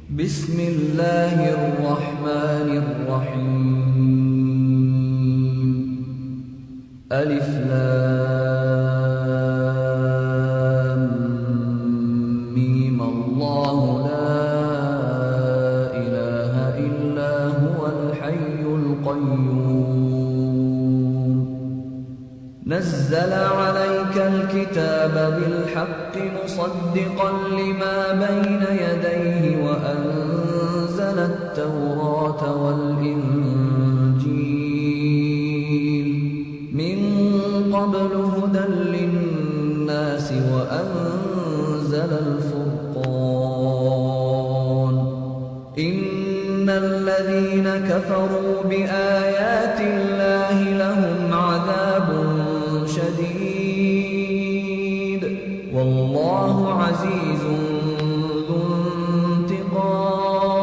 بسم الله الرحمن الرحيم ألف لام ميم الله لا إله إلا هو الحي القيوم نزل عليك الكتاب بالحق مصدقا لما بين يديه وأنزل التوراة والإنجيل من قبل هدى للناس وأنزل الفرقان إن الذين كفروا بآيات الله لهم عذاب شديد والله عزيز ذو انتقام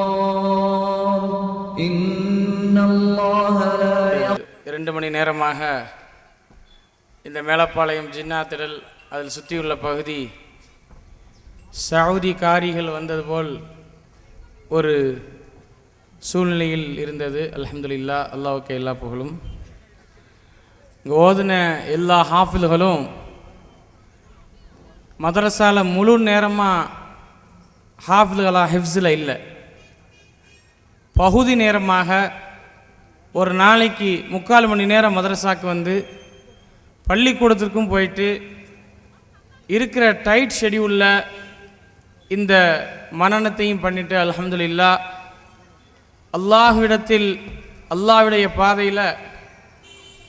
إن الله لا 2 மணி நேரமாக இந்த மேலப்பாளையம் ஜின்னா திடல் அதில் சுற்றியுள்ள பகுதி சவுதி காரிகள் வந்தது போல் ஒரு சூழ்நிலையில் இருந்தது. அல்ஹம்துலில்லாஹ், அல்லாஹ்வுக்கு எல்லா புகழும். இங்கே ஓதுன எல்லா ஹாஃபில்களும் மதரசால முழு நேரமாக ஹாஃபில்களாக ஹிஃப்ஸில் இல்லை, பகுதி நேரமாக ஒரு நாளைக்கு 3/4 மணி நேரம் மதரசாவுக்கு வந்து பள்ளிக்கூடத்திற்கும் போயிட்டு இருக்கிற டைட் ஷெடியூலில் இந்த மனனத்தையும் பண்ணிட்டு அல்ஹம்துலில்லாஹ் அல்லாஹ்விடத்தில் அல்லாஹ்வுடைய பாதையில்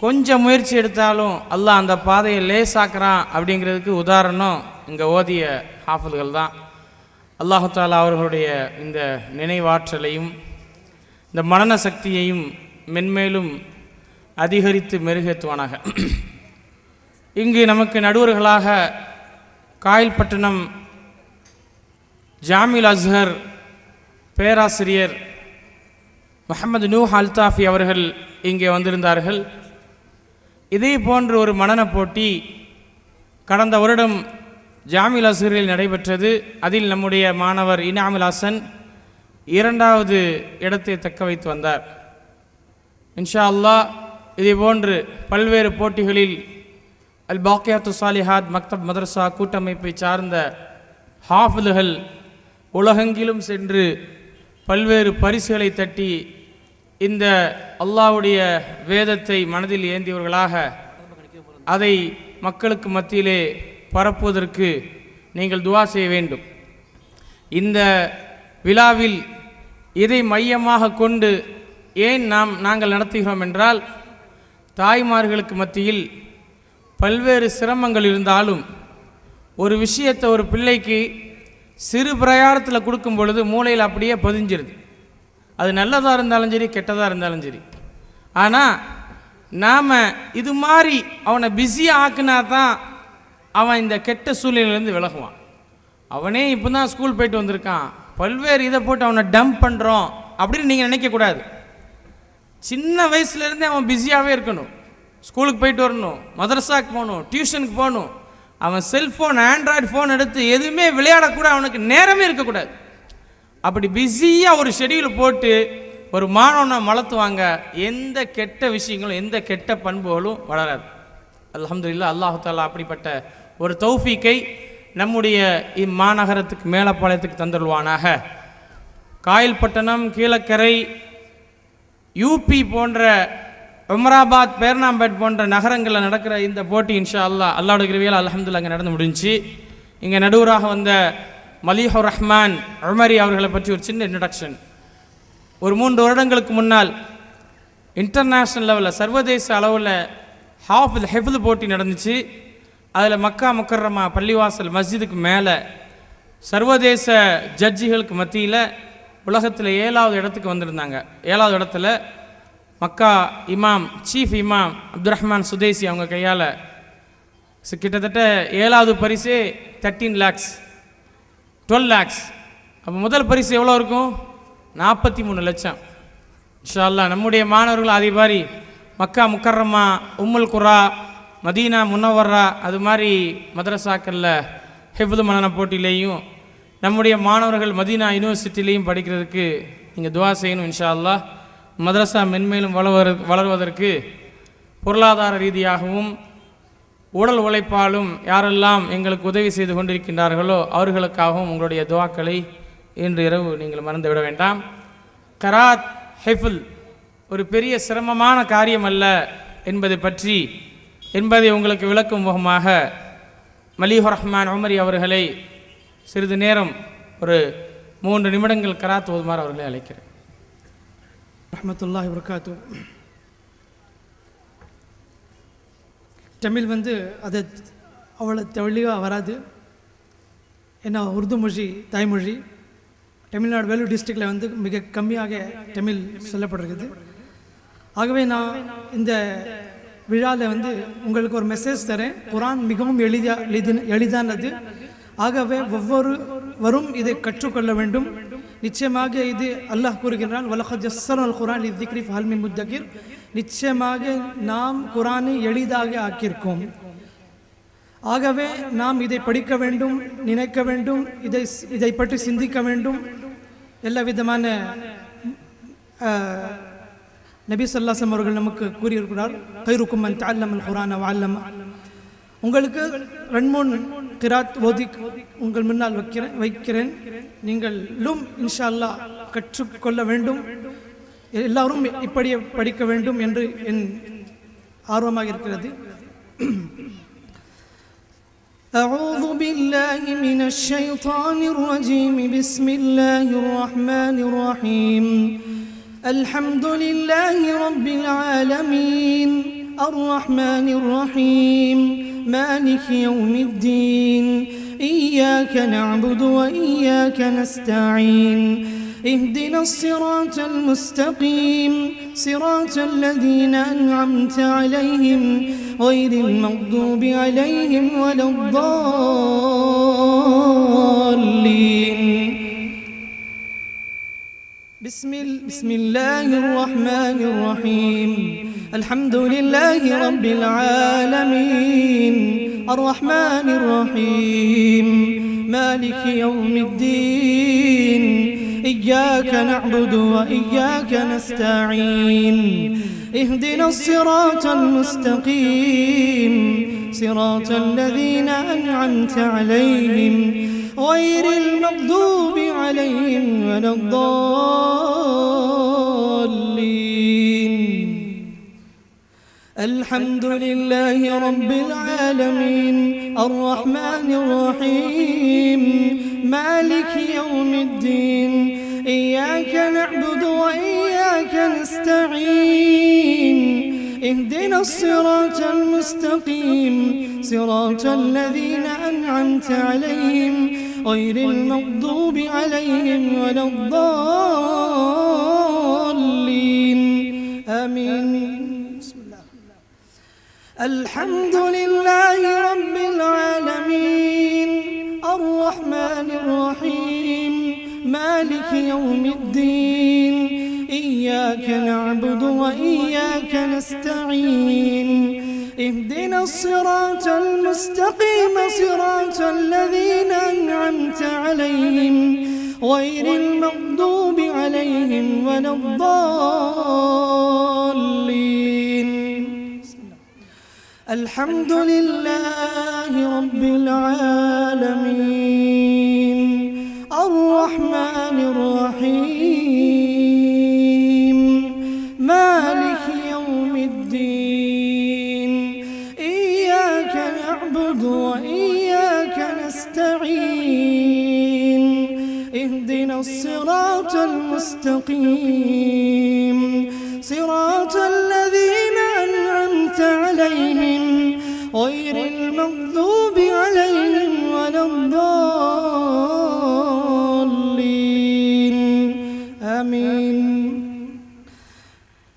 கொஞ்சம் முயற்சி எடுத்தாலும் அல்லாஹ் அந்த பாதையை லேசாக்குறான் அப்படிங்கிறதுக்கு உதாரணம் இங்கே ஓதிய ஹாஃபில்கள் தான். அல்லாஹு தாலா அவர்களுடைய இந்த நினைவாற்றலையும் இந்த மனன சக்தியையும் மென்மேலும் அதிகரித்து மெருகேற்றுவானாக. இங்கு நமக்கு நடுவர்களாக காயல்பட்டினம் ஜாமில் அஸ்ஹர் பேராசிரியர் முஹம்மது நூஹ் அல்தாஃபி அவர்கள் இங்கே வந்திருந்தார்கள். இதே போன்ற ஒரு மனன போட்டி கடந்த வருடம் ஜாமில் அஸ்ஹரில் நடைபெற்றது. அதில் நம்முடைய மாணவர் இனாமுல் ஹசன் 2வது இடத்தை தக்க வைத்து வந்தார். இன்ஷா அல்லாஹ் இதே போன்று பல்வேறு போட்டிகளில் அல் பாக்கியாத்து சாலிஹாத் மக்தப் மதரசா கூட்டமைப்பை சார்ந்த ஹாஃபில்கள் உலகெங்கிலும் சென்று பல்வேறு பரிசுகளை தட்டி இந்த அல்லாஹ்வுடைய வேதத்தை மனதில் ஏந்தியவர்களாக அதை மக்களுக்கு மத்தியிலே பரப்புவதற்கு நீங்கள் துஆ செய்ய வேண்டும். இந்த விழாவில் இதை மையமாக கொண்டு ஏன் நாங்கள் நடத்துகிறோம் என்றால், தாய்மார்களுக்கு மத்தியில் பல்வேறு சிரமங்கள் இருந்தாலும் ஒரு விஷயத்தை ஒரு பிள்ளைக்கு சிறு பிரயாணத்தில் கொடுக்கும் பொழுது மூளையில் அப்படியே பதிஞ்சிருது. அது நல்லதாக இருந்தாலும் சரி, கெட்டதாக இருந்தாலும் சரி. ஆனால் நாம் இது மாதிரி அவனை பிஸியாக ஆக்குனா தான் அவன் இந்த கெட்ட சூழ்நிலையிலேருந்து விலகுவான். அவனே இப்போ தான் ஸ்கூல் போயிட்டு வந்திருக்கான், பல்வேறு இதை போட்டு அவனை டம்ப் பண்ணுறோம் அப்படின்னு நீங்கள் நினைக்கக்கூடாது. சின்ன வயசுலேருந்தே அவன் பிஸியாகவே இருக்கணும். ஸ்கூலுக்கு போயிட்டு வரணும், மதரசாவுக்கு போகணும், டியூஷனுக்கு போகணும். அவன் செல்ஃபோன் ஆண்ட்ராய்டு ஃபோன் எடுத்து எதுவுமே விளையாடக்கூட அவனுக்கு நேரமே இருக்கக்கூடாது. அப்படி பிஸியாக ஒரு ஷெடியூல் போட்டு ஒரு மாணவனை வளர்த்துவாங்க. எந்த கெட்ட விஷயங்களும் எந்த கெட்ட பண்புகளும் வளராது. அல்ஹம்துலில்லாஹ், அல்லாஹு தாலா அப்படிப்பட்ட ஒரு தௌஃபீக்கை நம்முடைய இம்மாநகரத்துக்கு மேலப்பாளையத்துக்கு தந்துடுவானாக. காயல்பட்டினம், கீழக்கரை, யூபி போன்ற உமராபாத், பேர்னாம்பேட் போன்ற நகரங்களில் நடக்கிற இந்த போட்டி இன்ஷா அல்லாஹ்வுடைய கிருபையால் அல்ஹம்துலில்லாஹ் அங்கே நடந்து முடிஞ்சு. இங்கே நடுவராக வந்த மலீஹுர் ரஹ்மான் உமரி அவர்களை பற்றி ஒரு சின்ன இன்ட்ரடக்ஷன். ஒரு 3 வருடங்களுக்கு முன்னால் இன்டர்நேஷ்னல் லெவலில் சர்வதேச அளவில் ஹிஃப்து போட்டி நடந்துச்சு. அதில் மக்கா முக்கர்ரமா பள்ளிவாசல் மஸ்ஜிதுக்கு மேலே சர்வதேச ஜட்ஜிகளுக்கு மத்தியில் உலகத்தில் 7வது இடத்துக்கு வந்திருந்தாங்க. 7வது இடத்துல மக்கா இமாம், சீஃப் இமாம் அப்துல் ரஹ்மான் சுதேசி அவங்க கையால் கிட்டத்தட்ட 7வது பரிசே 13 lakhs 12 lakhs. அப்போ முதல் பரிசு எவ்வளோ இருக்கும்? 43 லட்சம். இன்ஷா அல்லாஹ் நம்முடைய மாணவர்கள் அதே மாதிரி மக்கா முக்கர்ரமா, உம்முல் குரா, மதீனா முனவரா அது மாதிரி மதரசாக்களில் ஹிஃப்து மனன போட்டியிலையும் நம்முடைய மாணவர்கள் மதீனா யூனிவர்சிட்டிலையும் படிக்கிறதுக்கு நீங்கள் துவா செய்யணும் இன்ஷா அல்லாஹ். மதரசா மென்மேலும் வளர்வதற்கு பொருளாதார ரீதியாகவும் உடல் உழைப்பாலும் யாரெல்லாம் எங்களுக்கு உதவி செய்து கொண்டிருக்கின்றார்களோ அவர்களுக்காகவும் உங்களுடைய துவாக்களை இன்று இரவு நீங்கள் மறந்துவிட வேண்டாம். கராத் ஹிஃபுல் ஒரு பெரிய சிரமமான காரியம் அல்ல என்பதை உங்களுக்கு விளக்கும் முகமாக மலீஹுர் ரஹ்மான் உமரி அவர்களை சிறிது நேரம் ஒரு 3 நிமிடங்கள் கராத் ஓதுமாறு அவர்களை அழைக்கிறேன். ரஹ்மத்துல்லாஹி வபரகாத்து. தமிழ் அது அவ்வளோ தெளிவாக வராது. ஏன்னா உருது மொழி தாய்மொழி. தமிழ்நாடு வேலூர் டிஸ்ட்ரிக்டில் மிக கம்மியாக தமிழ் சொல்லப்படுகிறது. ஆகவே நான் இந்த விழாவில் உங்களுக்கு ஒரு மெசேஜ் தரேன். குரான் மிகவும் எளிதானது. ஆகவே ஒவ்வொருவரும் இதை கற்றுக்கொள்ள வேண்டும். நிச்சயமாக இது அல்லாஹ் கூறுகிறான், வலகத் யஸ்ஸர்னல் குர்ஆன லிذிக்ரி ஃபஹல் மின் முத்தகிர். நிச்சயமாக நாம் குரானை எளிதாக ஆக்கியிருக்கோம். ஆகவே நாம் இதை படிக்க வேண்டும், நினைக்க வேண்டும், இதை பற்றி சிந்திக்க வேண்டும். எல்லா விதமான நபி ஸல்லல்லாஹு அலைஹி வஸல்லம் அவர்கள் நமக்கு கூறியிருக்கிறார், கைருக்கும் மன் தஅல்லமல் குர்ஆன வ அல்லம. உங்களுக்கு 2-3 கிராத் ஓதி உங்கள் முன்னால் வைக்கிறேன். நீங்களும் இன்ஷா அல்லாஹ் கற்றுக்கொள்ள வேண்டும். எல்லாரும் இப்படியே படிக்க வேண்டும் என்று என் ஆர்வமாக இருக்கிறது. أعوذ بالله من الشيطان الرجيم. بسم الله الرحمن الرحيم. الحمد لله رب العالمين الرحمن الرحيم مالك يوم الدين إياك نعبد وإياك نستعين اهدنا الصراط المستقيم صراط الذين أنعمت عليهم غير المغضوب عليهم ولا الضالين. بسم الله الرحمن الرحيم. الحمد لله رب العالمين الرحمن الرحيم مالك يوم الدين إياك نعبد وإياك نستعين اهدنا الصراط المستقيم صراط الذين أنعمت عليهم غير المغضوب عليهم ولا الضالين. الحمد لله رب العالمين الرحمن الرحيم مالك يوم الدين إياك نعبد وإياك نستعين اهدنا الصراط المستقيم صراط الذين أنعمت عليهم غير المغضوب عليهم ولا الضالين. آمين. بسم الله. الحمد لله رب العالمين الرحمن الرحيم مالك يوم الدين إياك نعبد وإياك نستعين اهدنا الصراط المستقيم صراط الذين أنعمت عليهم غير المغضوب عليهم ولا الضالين. الحمد لله رب العالمين الرحمن الرحيم مالك يوم الدين إياك نعبد وإياك نستعين اهدنا الصراط المستقيم صراط الذين أنعمت عليهم غير المغضوب عليهم ولا الضالين. آمين.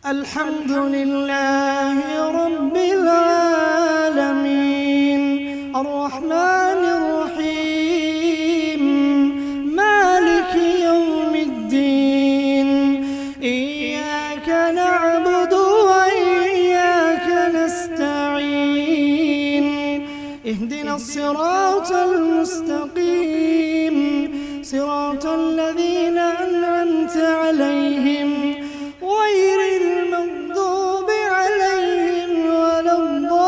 الحمد لله رب العالمين الرحمن الرحيم مالك يوم الدين إياك نعبد وإياك نستعين اهدنا الصراط المستقيم الذين أنعمت عليهم غير المغضوب عليهم ولا الضالين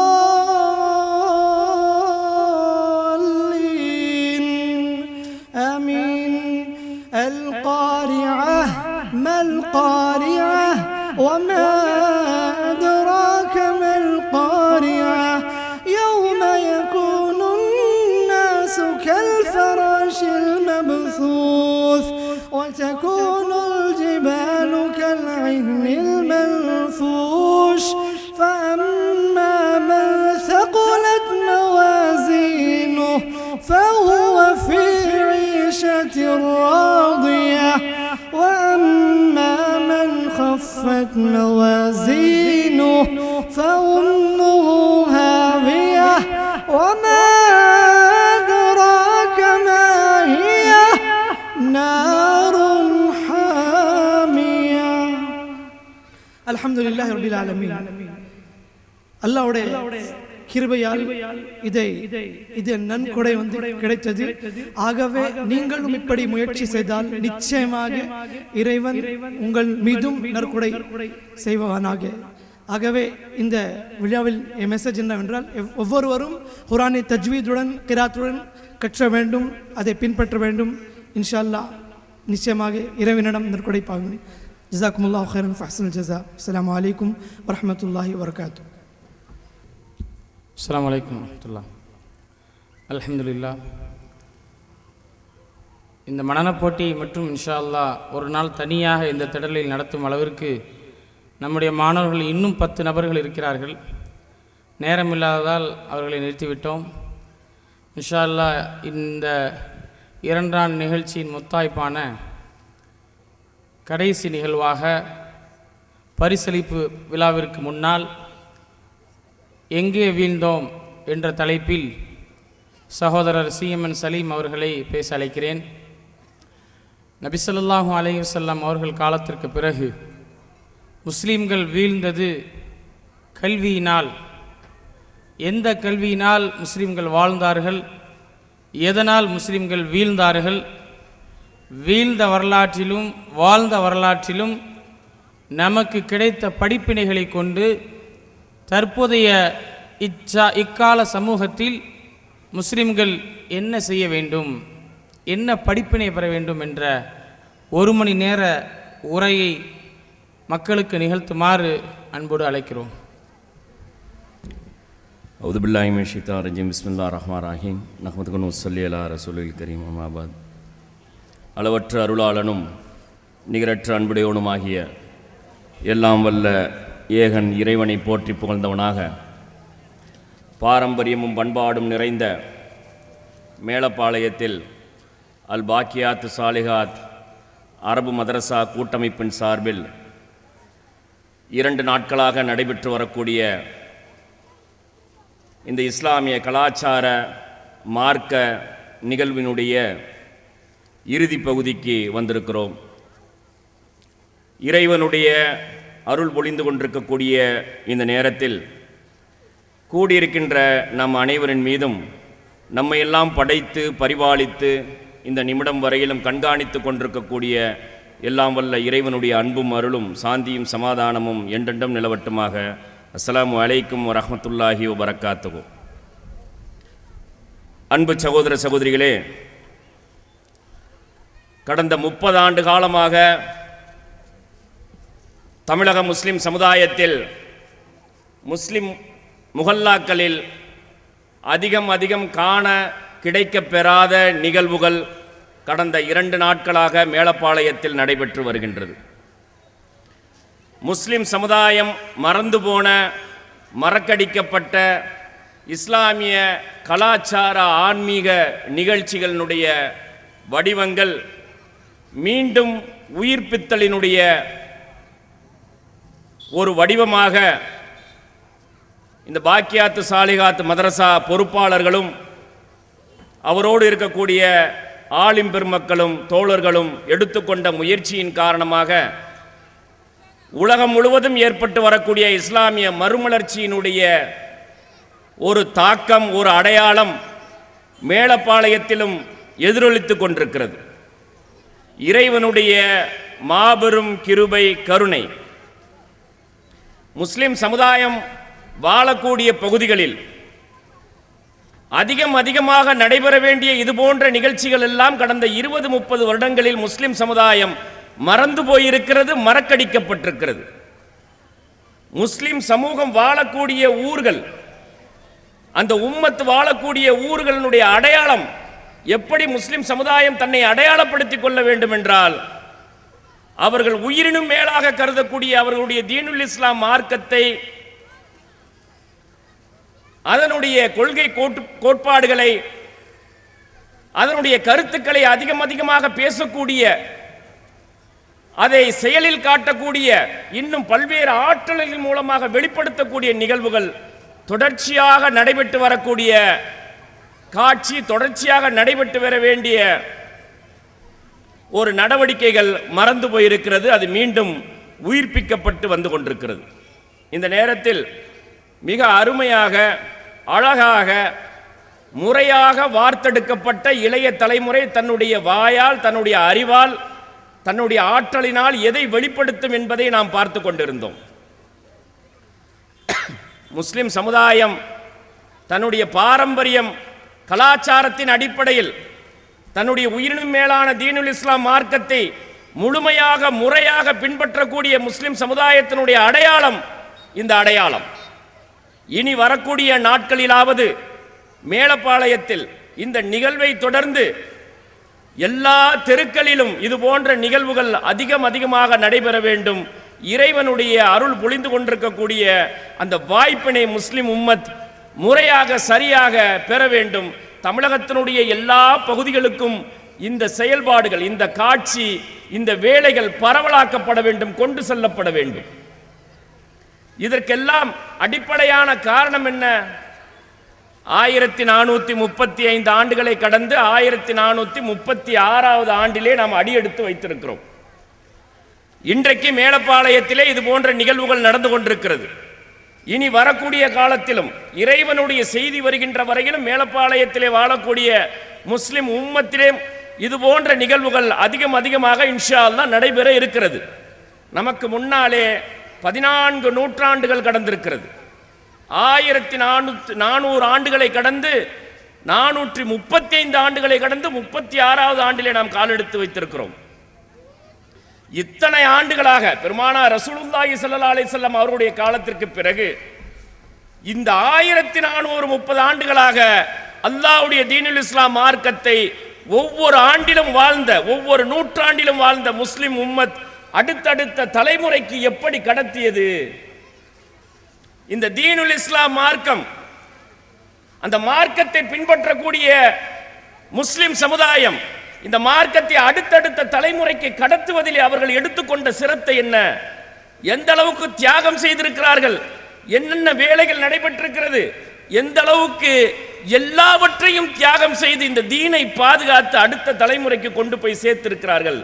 آمين. القارعة ما القارعة وما أدراك ما القارعة يوم يكون الناس كالفراش المبثوث وتكون الجبال كالعهن المنفوش فأما من ثقلت موازينه فهو في عيشة راضية وأما من خفت موازينه فأمه هاوية وما أدراك ما هي نار حامية. الحمد لله رب العالمين. அல்லாஹ்வுடைய கிருபையால் இது நன்கொடை கிடைத்தது. ஆகவே நீங்களும் இப்படி முயற்சி செய்தால் நிச்சயமாக இறைவன் உங்கள் மீதும் நற்கொடை செய்வானாக. ஆகவே இந்த விழாவில் என் மெசேஜ் என்னவென்றால், ஒவ்வொருவரும் குர்ஆனை தஜ்வீதுடன் கிராத்துடன் கற்ற வேண்டும், அதை பின்பற்ற வேண்டும். இன்ஷா அல்லாஹ் நிச்சயமாக இறைவனிடம் நற்கொடை பாகும். ஜஸாக்குமுல்லாஹு கைரன் ஃபஹ்ஸனுல் ஜஸா. அஸ்ஸலாமு அலைக்கும் வரஹ்மத்துல்லாஹி வபரகாத்துஹு. அஸ்ஸலாமு அலைக்கும் வரஹ்மத்துல்லாஹ். அல்ஹம்துலில்லாஹ். இந்த மனனப் போட்டி மற்றும் இன்ஷா அல்லாஹ் ஒரு நாள் தனியாக இந்த திடலில் நடத்தும் அளவிற்கு நம்முடைய மாணவர்கள் இன்னும் 10 நபர்கள் இருக்கிறார்கள். நேரம் இல்லாததால் அவர்களை நிறுத்திவிட்டோம். இன்ஷா அல்லாஹ் இந்த 2ஆம் நிகழ்ச்சியின் முத்தாய்ப்பான கடைசி நிகழ்வாக பரிசளிப்பு விழாவிற்கு முன்னால் எங்கே வீழ்ந்தோம் என்ற தலைப்பில் சகோதரர் CMN சலீம் அவர்களை பேச அழைக்கிறேன். நபி ஸல்லல்லாஹு அலைஹி வஸல்லம் அவர்கள் காலத்திற்கு பிறகு முஸ்லீம்கள் வீழ்ந்தது கல்வியினால். எந்த கல்வியினால் முஸ்லீம்கள் வாழ்ந்தார்கள், எதனால் முஸ்லீம்கள் வீழ்ந்தார்கள், வீழ்ந்த வரலாற்றிலும் வாழ்ந்த வரலாற்றிலும் நமக்கு கிடைத்த படிப்பினைகளை கொண்டு தற்போதைய இக்கால சமூகத்தில் முஸ்லிம்கள் என்ன செய்ய வேண்டும், என்ன படிப்பினை பெற வேண்டும் என்ற 1 மணி நேர உரையை மக்களுக்கு நிகழ்த்துமாறு அன்போடு அழைக்கிறோம். அவுது பில்லாஹி மினஷ் ஷைத்தானிர் ரஜீம். பிஸ்மில்லாஹிர் ரஹ்மானிர் ரஹீம். நஹ்மதுஹு வ நுஸல்லி அலா ரசூலில் கரீம். அம்மா பாத். அளவற்ற அருளாளனும் நிகரற்ற அன்புடையவனுமாகிய எல்லாம் வல்ல ஏகன் இறைவனை போற்றி புகழ்ந்தவனாக பாரம்பரியமும் பண்பாடும் நிறைந்த மேலப்பாளையத்தில் அல் பாக்கியாத் சாலிஹாத் அரபு மதரசா கூட்டமைப்பின் சார்பில் 2 நாட்களாக நடைபெற்று வரக்கூடிய இந்த இஸ்லாமிய கலாச்சார மார்க்க நிகழ்வினுடைய இறுதி பகுதிக்கு வந்திருக்கிறோம். இறைவனுடைய அருள் பொழிந்து கொண்டிருக்கக்கூடிய இந்த நேரத்தில் கூடியிருக்கின்ற நம் அனைவரின் மீதும் நம்மையெல்லாம் படைத்து பரிபாலித்து இந்த நிமிடம் வரையிலும் கண்காணித்து கொண்டிருக்கக்கூடிய எல்லாம் வல்ல இறைவனுடைய அன்பும் அருளும் சாந்தியும் சமாதானமும் என்றென்றும் நிலவட்டுமாக. அஸ்ஸலாமு அலைக்கும் வரஹ்மத்துல்லாஹி வபரகாத்துஹு. அன்பு சகோதர சகோதரிகளே, கடந்த 30 ஆண்டு காலமாக தமிழக முஸ்லிம் சமுதாயத்தில் முஸ்லிம் முஹல்லாக்களில் அதிகம் காண கிடைக்கப் பெறாத நிகழ்வுகள் கடந்த 2 நாட்களாக மேலப்பாளையத்தில் நடைபெற்று வருகின்றது. முஸ்லிம் சமுதாயம் மறந்து போன மறக்கடிக்கப்பட்ட இஸ்லாமிய கலாச்சார ஆன்மீக நிகழ்ச்சிகளினுடைய வடிவங்கள் மீண்டும் உயிர்ப்பித்தலினுடைய ஒரு வடிவமாக இந்த பாக்கியாத்து சாலிகாத் மதரசா பொறுப்பாளர்களும் அவரோடு இருக்கக்கூடிய ஆலிம் பெருமக்களும் தோழர்களும் எடுத்துக்கொண்ட முயற்சியின் காரணமாக உலகம் முழுவதும் ஏற்பட்டு வரக்கூடிய இஸ்லாமிய மறுமலர்ச்சியினுடைய ஒரு தாக்கம், ஒரு அடையாளம் மேலப்பாளையத்திலும் எதிரொலித்து கொண்டிருக்கிறது. இறைவனுடைய மாபெரும் கிருபை கருணை. முஸ்லிம் சமுதாயம் வாழக்கூடிய பகுதிகளில் அதிகமாக நடைபெற வேண்டிய இதுபோன்ற நிகழ்ச்சிகள் எல்லாம் கடந்த 20-30 வருடங்களில் முஸ்லிம் சமுதாயம் மறந்து போயிருக்கிறது, மறக்கடிக்கப்பட்டிருக்கிறது. முஸ்லிம் சமூகம் வாழக்கூடிய ஊர்கள், அந்த உம்மத்து வாழக்கூடிய ஊர்களுடைய அடையாளம் எப்படி முஸ்லிம் சமுதாயம் தன்னை அடையாளப்படுத்திக் கொள்ள வேண்டும் என்றால், அவர்கள் உயிரினும் மேலாக கருதக்கூடிய அவர்களுடைய தீனுல் இஸ்லாம் மார்க்கத்தை, அதனுடைய கொள்கை கோட்பாடுகளை, அதனுடைய கருத்துக்களை அதிகமாக பேசக்கூடிய, அதை செயலில் காட்டக்கூடிய, இன்னும் பல்வேறு ஆற்றல்களின் மூலமாக வெளிப்படுத்தக்கூடிய நிகழ்வுகள் தொடர்ச்சியாக நடைபெற்று வரக்கூடிய காட்சி, தொடர்ச்சியாக நடைபெற்று வர வேண்டிய ஒரு நடவடிக்கைகள் மறந்து போயிருக்கிறது. அது மீண்டும் உயிர்ப்பிக்கப்பட்டு வந்து கொண்டிருக்கிறது. இந்த நேரத்தில் மிக அருமையாக, அழகாக, முறையாக வார்த்தெடுக்கப்பட்ட இளைய தலைமுறை தன்னுடைய வாயால், தன்னுடைய அறிவால், தன்னுடைய ஆற்றலினால் எதை வெளிப்படுத்தும் என்பதை நாம் பார்த்து கொண்டிருந்தோம். முஸ்லிம் சமுதாயம் தன்னுடைய பாரம்பரியம், கலாச்சாரத்தின் அடிப்படையில் தன்னுடைய உயிரினும் மேலான தீனுல் இஸ்லாம் மார்க்கத்தை முழுமையாக, முறையாக பின்பற்றக்கூடிய முஸ்லிம் சமுதாயத்தினுடைய அடையாளம் இந்த அடையாளம். இனி வரக்கூடிய நாட்களிலாவது மேலப்பாளையத்தில் இந்த நிகழ்வை தொடர்ந்து எல்லா தெருக்களிலும் இது போன்ற நிகழ்வுகள் அதிகமாக நடைபெற வேண்டும். இறைவனுடைய அருள் பொழிந்து கொண்டிருக்கக்கூடிய அந்த வாய்ப்பினை முஸ்லிம் உம்மத் முறையாக, சரியாக பெற வேண்டும். தமிழகத்தினுடைய எல்லா பகுதிகளுக்கும் இந்த செயல்பாடுகள், இந்த காட்சி, இந்த வேலைகள் பரவலாக்கப்பட வேண்டும், கொண்டு செல்லப்பட வேண்டும். இதற்கெல்லாம் அடிப்படையான காரணம் என்ன? 1435 ஆண்டுகளை கடந்து 1436வது ஆண்டிலே நாம் அடியெடுத்து வைத்திருக்கிறோம். இன்றைக்கு மேலப்பாளையத்திலே இது போன்ற நிகழ்வுகள் நடந்து கொண்டிருக்கிறது. இனி வரக்கூடிய காலத்திலும் இறைவனுடைய செய்தி வருகின்ற வரையிலும் மேலப்பாளையத்திலே வாழக்கூடிய முஸ்லிம் உம்மத்திலே இது போன்ற நிகழ்வுகள் அதிகமாக இன்ஷா அல்லாஹ் நடைபெற இருக்கிறது. நமக்கு முன்னாலே 14 நூற்றாண்டுகள் கடந்திருக்கிறது. 1400 ஆண்டுகளை கடந்து 435 ஆண்டுகளை கடந்து 36வது ஆண்டிலே நாம் காலெடுத்து வைத்திருக்கிறோம். இத்தனை ஆண்டுகளாக பெருமானார் ரசூலுல்லாஹி ஸல்லல்லாஹு அலைஹி வஸல்லம் அவருடைய காலத்திற்கு பிறகு இந்த 1430 ஆண்டுகளாக அல்லாஹ்வுடைய தீனுல் இஸ்லாம் மார்க்கத்தை ஒவ்வொரு ஆண்டிலும் வாழ்ந்த, ஒவ்வொரு நூற்றாண்டிலும் வாழ்ந்த முஸ்லிம் உம்மத் அடுத்தடுத்த தலைமுறைக்கு எப்படி கடத்தியது? இந்த தீனுல் இஸ்லாம் மார்க்கம், அந்த மார்க்கத்தை பின்பற்றக்கூடிய முஸ்லிம் சமுதாயம் இந்த மார்க்கத்தை அடுத்தடுத்த தலைமுறைக்கு கடத்துவதில் அவர்கள் எடுத்துக்கொண்ட சிரத்தை என்ன? எந்த அளவுக்கு தியாகம் செய்திருக்கிறார்கள்? என்னென்ன வேலைகள் நடைபெற்றிருக்கிறது? எந்த அளவுக்கு எல்லாவற்றையும் தியாகம் செய்து இந்த தீனை பாதுகாத்து அடுத்த தலைமுறைக்கு கொண்டு போய் சேர்த்திருக்கிறார்கள்.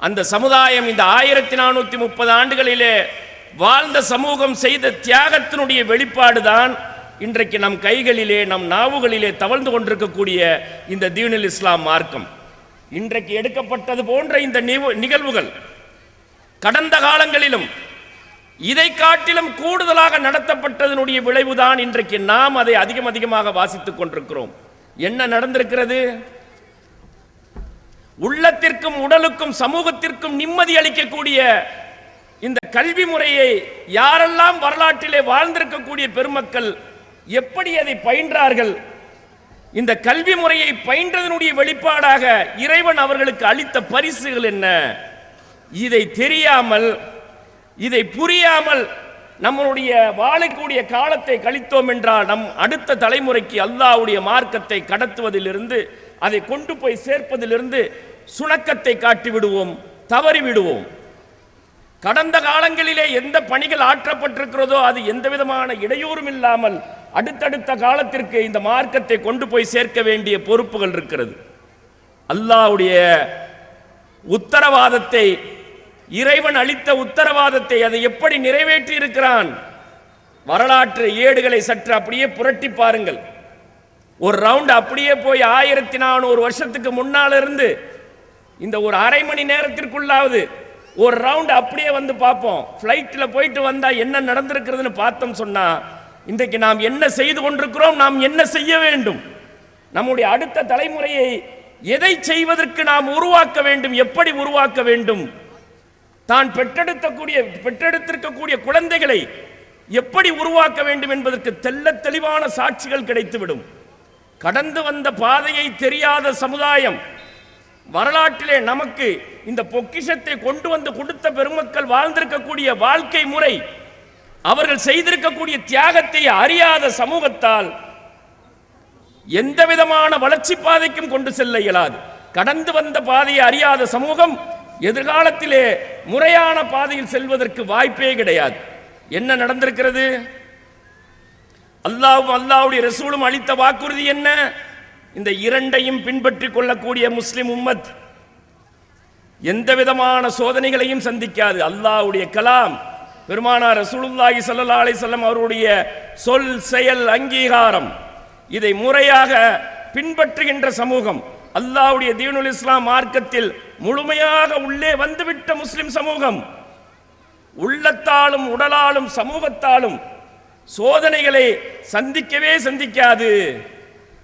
அந்த சமுதாயம் இந்த 1430 ஆண்டுகளிலே வாழ்ந்த சமூகம் செய்த தியாகத்தினுடைய வெளிப்பாடுதான் இன்றைக்கு நம் கைகளிலே, நம் நாவுகளிலே தவழ்ந்து கொண்டிருக்கக்கூடிய இந்த தீனுல் இஸ்லாம் மார்க்கம். இன்றைக்கு எடுக்கப்பட்டது போன்ற இந்த நிகழ்வுகள் கடந்த காலங்களிலும் இதை காட்டிலும் கூடுதலாக நடத்தப்பட்டதனுடைய விளைவுதான் இன்றைக்கு நாம் அதை அதிகமாக வாசித்துக் கொண்டிருக்கிறோம். என்ன நடந்திருக்கிறது? உள்ளத்திற்கும் உடலுக்கும் சமூகத்திற்கும் நிம்மதி அளிக்கக்கூடிய இந்த கல்வி முறையை யாரெல்லாம் வரலாற்றிலே வாழ்ந்திருக்கக்கூடிய பெருமக்கள் எப்படி அதை பயின்றார்கள்? இந்த கல்வி முறையை பயின்றதனுடைய வெளிப்பாடாக இறைவன் அவர்களுக்கு அளித்த பரிசுகள் என்ன? இதை தெரியாமல், இதை புரியாமல் நம்மளுடைய வாழக்கூடிய காலத்தை கழித்தோம் என்றால் நம் அடுத்த தலைமுறைக்கு அல்லாஹ்வுடைய மார்க்கத்தை கடத்துவதிலிருந்து, அதை கொண்டு போய் சேர்ப்பதிலிருந்து சுணக்கத்தை காட்டி விடுவோம், தவறி விடுவோம். கடந்த காலங்களிலே எந்த பணிகள் ஆற்றப்பட்டிருக்கிறதோ அது எந்த விதமான இடையூறும் இல்லாமல் அடுத்தடுத்த காலத்திற்கு இந்த மார்க்கத்தை கொண்டு போய் சேர்க்க வேண்டிய பொறுப்புகள் இருக்கிறது. அல்லாஹ்வுடைய உத்தரவாதத்தை, இறைவன் அளித்த உத்தரவாதத்தை அதை எப்படி நிறைவேற்றி இருக்கிறான்? வரலாற்று ஏடுகளை சற்று அப்படியே புரட்டி பாருங்கள். ஒரு ரவுண்ட் அப்படியே போய் 1400 வருஷத்துக்கு முன்னால இருந்து இந்த ஒரு அரை மணி நேரத்திற்குள்ளாவது ஒரு ரவுண்ட் அப்படியே வந்து பார்ப்போம். ஃப்ளைட்டில் போயிட்டு வந்தால் என்ன நடந்திருக்கிறதுன்னு பார்த்தோம் சொன்னால், இன்றைக்கு நாம் என்ன செய்து கொண்டிருக்கிறோம், நாம் என்ன செய்ய வேண்டும், நம்முடைய அடுத்த தலைமுறையை எதை செய்வதற்கு நாம் உருவாக்க வேண்டும், எப்படி உருவாக்க வேண்டும், தான் பெற்றெடுத்திருக்கக்கூடிய குழந்தைகளை எப்படி உருவாக்க வேண்டும் என்பதற்கு தெள்ளத் தெளிவான சாட்சிகள் கிடைத்துவிடும். கடந்து வந்த பாதையை தெரியாத சமுதாயம், வரலாற்றிலே நமக்கு இந்த பொக்கிஷத்தை கொண்டு வந்து கொடுத்த பெருமக்கள் வாழ்ந்திருக்கக்கூடிய வாழ்க்கை முறை, அவர்கள் செய்திருக்கக்கூடிய தியாகத்தை அறியாத சமூகத்தால் எந்த விதமான வளர்ச்சி பாதைக்கும் கொண்டு செல்ல இயலாது. கடந்து வந்த பாதையை அறியாத சமூகம் எதிர்காலத்திலே முறையான பாதையில் செல்வதற்கு வாய்ப்பே கிடையாது. என்ன நடந்திருக்கிறது? அல்லாஹ்வும் அல்லாஹ்வுடைய ரசூலும் அளித்த வாக்குறுதி என்ன? இந்த இரண்டையும் பின்பற்றி கொள்ளக்கூடிய முஸ்லிம் உம்மத் எந்த விதமான சோதனைகளையும் சந்திக்காது. அல்லாஹ்வுடைய கலாம், பெருமானார் ரசூலுல்லாஹி ஸல்லல்லாஹு அலைஹி வஸல்லம் அவருடைய சொல் செயல் அங்கீகாரம், இதை முறையாக பின்பற்றுகின்ற சமூகம், அல்லாஹ்வுடைய தீனுல் இஸ்லாம் மார்க்கத்தில் முழுமையாக உள்ளே வந்துவிட்ட முஸ்லிம் சமூகம், உள்ளத்தாலும் உடலாலும் சமூகத்தாலும் சோதனைகளை சந்திக்கவே சந்திக்காது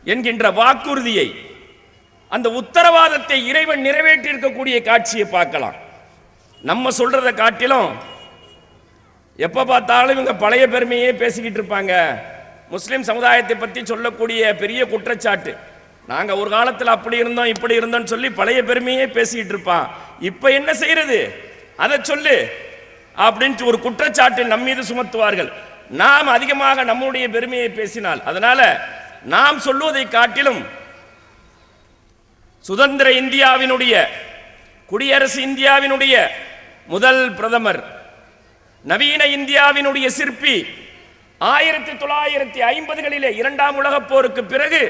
என்கின்ற வாக்குறுதியை, அந்த உத்தரவாதத்தை இறைவன் நிறைவேற்றியிருக்கக்கூடிய காட்சியை பார்க்கலாம். நம்ம சொல்றதை காட்டிலும் எப்ப பார்த்தாலும் இவங்க பழைய பெருமையே பேசிக்கிட்டு இருப்பாங்க. முஸ்லிம் சமுதாயத்தை பற்றி சொல்லக்கூடிய பெரிய குற்றச்சாட்டு, நாங்கள் ஒரு காலத்தில் அப்படி இருந்தோம் இப்படி இருந்தோம்னு சொல்லி பழைய பெருமையே பேசிக்கிட்டு இருப்பான். இப்போ என்ன செய்யறது, அதை சொல்லு அப்படின்ட்டு ஒரு குற்றச்சாட்டு நம் மீது சுமத்துவார்கள். நாம் அதிகமாக நம்முடைய பெருமையை பேசினால், அதனால நாம் சொல்லுவதை காட்டிலும் சுதந்திர இந்தியாவினுடைய, குடியரசு இந்தியாவினுடைய முதல் பிரதமர், நவீன இந்தியாவினுடைய சிற்பி, 1950களிலே இரண்டாம் உலகப் போருக்கு பிறகு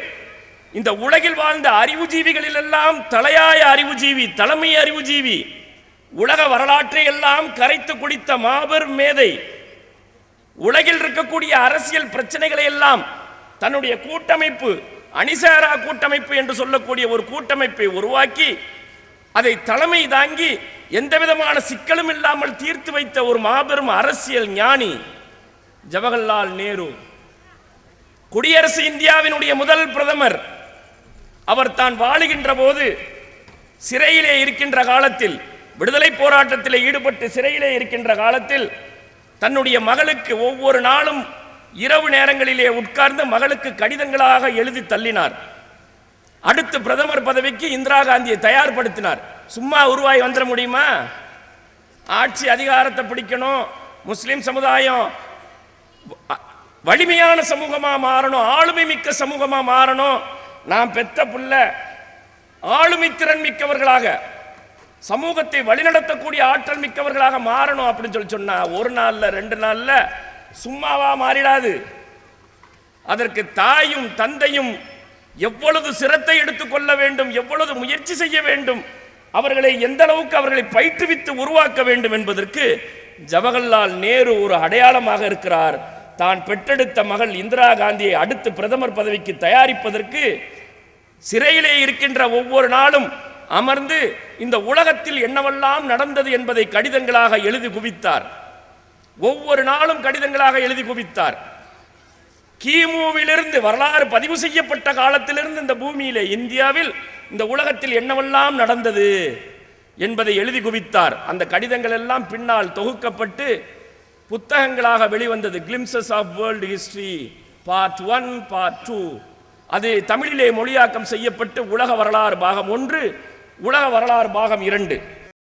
இந்த உலகில் வாழ்ந்த அறிவுஜீவிகளில் எல்லாம் தலையாய அறிவுஜீவி, தலைமை அறிவுஜீவி, உலக வரலாற்றை எல்லாம் கரைத்து குடித்த மாபெரும் மேதை, உலகில் இருக்கக்கூடிய அரசியல் பிரச்சனைகளை எல்லாம் தன்னுடைய கூட்டமைப்பு, அணிசாரா கூட்டமைப்பு என்று சொல்லக்கூடிய ஒரு கூட்டமைப்பை உருவாக்கி அதை தலைமை தாங்கி எந்த விதமான சிக்கலும் இல்லாமல் தீர்த்து வைத்த ஒரு மாபெரும் அரசியல் ஞானி ஜவஹர்லால் நேரு. குடியரசு இந்தியாவினுடைய முதல் பிரதமர். அவர் தான் வாழுகின்ற போது, சிறையிலே இருக்கின்ற காலத்தில், விடுதலை போராட்டத்தில் ஈடுபட்டு சிறையிலே இருக்கின்ற காலத்தில் தன்னுடைய மகளுக்கு ஒவ்வொரு நாளும் இரவு நேரங்களிலே உட்கார்ந்து மகளுக்கு கடிதங்களாக எழுதி தள்ளினார். அடுத்து பிரதமர் பதவிக்கு இந்திரா காந்தியை தயார்படுத்தினார். சும்மா உருவாய் வந்துட முடியுமா? ஆட்சி அதிகாரத்தை பிடிக்கணும், முஸ்லிம் சமுதாயம் வலிமையான சமூகமாக மாறணும், ஆளுமை மிக்க சமூகமாக மாறணும், நாம் பெத்த புள்ள ஆளுமை திறன் மிக்கவர்களாக, சமூகத்தை வழிநடத்தக்கூடிய ஆற்றல் மிக்கவர்களாக மாறணும் அப்படின்னு சொல்லி சொன்னா ஒரு நாள்ல 2 நாள்ல சும்மாவா மாறிடாது. அதற்கு தாயும் தந்தையும் எவ்வளவு சிரத்தை எடுத்துக்கொள்ள வேண்டும், எவ்வளவு முயற்சி செய்ய வேண்டும், அவர்களை எந்த அளவுக்கு அவர்களை பயிற்றுவித்து உருவாக்க வேண்டும் என்பதற்கு ஜவஹர்லால் நேரு ஒரு அடையாளமாக இருக்கிறார். தான் பெற்றெடுத்த மகள் இந்திரா காந்தியை அடுத்து பிரதமர் பதவிக்கு தயாரிப்பதற்கு சிறையிலே இருக்கின்ற ஒவ்வொரு நாளும் அமர்ந்து இந்த உலகத்தில் என்னவெல்லாம் நடந்தது என்பதை கடிதங்களாக எழுதி குவித்தார். ஒவ்வொரு நாளும் கடிதங்களாக எழுதி குவித்தார். கிமுவிலிருந்து வரலாறு பதிவு செய்யப்பட்ட காலத்திலிருந்து இந்த பூமியிலே, இந்தியாவில், இந்த உலகத்தில் என்னவெல்லாம் நடந்தது என்பதை எழுதி குவித்தார். அந்த கடிதங்கள் எல்லாம் பின்னால் தொகுக்கப்பட்டு புத்தகங்களாக வெளிவந்தது. Glimpses of world history part 1 part 2. அது தமிழிலே மொழியாக்கம் செய்யப்பட்டு உலக வரலாறு பாகம் 1, உலக வரலாறு பாகம் 2